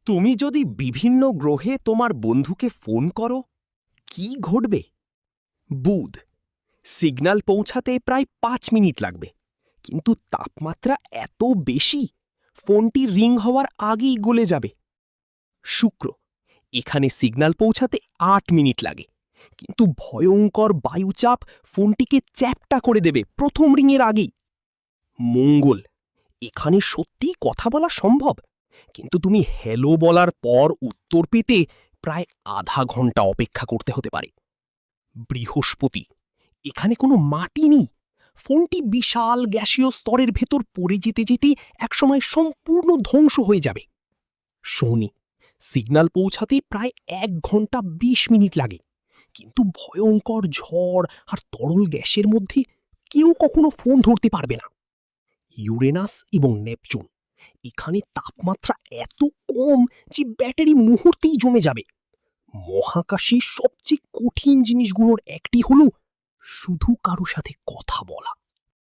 তুমি যদি বিভিন্ন গ্রহে তোমার বন্ধুকে ফোন করো, কি ঘটবে? বুধ, সিগন্যাল পৌঁছাতে প্রায় 5 মিনিট লাগবে, কিন্তু তাপমাত্রা এত বেশি ফোনটি রিং হওয়ার আগেই গলে যাবে। শুক্র, এখানে সিগন্যাল পৌঁছাতে 8 মিনিট লাগে, কিন্তু ভয়ঙ্কর বায়ুচাপ ফোনটিকে চ্যাপ্টা করে দেবে প্রথম রিংয়ের আগেই। মঙ্গল, এখানে সত্যিই কথা বলা সম্ভব, কিন্তু তুমি হ্যালো বলার পর উত্তর পেতে প্রায় আধা ঘন্টা অপেক্ষা করতে হতে পারে। বৃহস্পতি, এখানে কোনো মাটি নেই, ফোনটি বিশাল গ্যাসীয় স্তরের ভেতর পড়ে যেতে যেতে একসময় সম্পূর্ণ ধ্বংস হয়ে যাবে। শনি, সিগন্যাল পৌঁছাতে প্রায় 1 ঘন্টা 20 মিনিট লাগে, কিন্তু ভয়ঙ্কর ঝড় আর তরল গ্যাসের মধ্যে কেউ কখনো ফোন ধরতে পারবে না। ইউরেনাস এবং নেপচুন, এখানে তাপমাত্রা এত কম যে ব্যাটারি মুহূর্তেই জমে যাবে। মহাকাশে সবচেয়ে কঠিন জিনিসগুলোর একটি হলো শুধু কারো সাথে কথা বলা।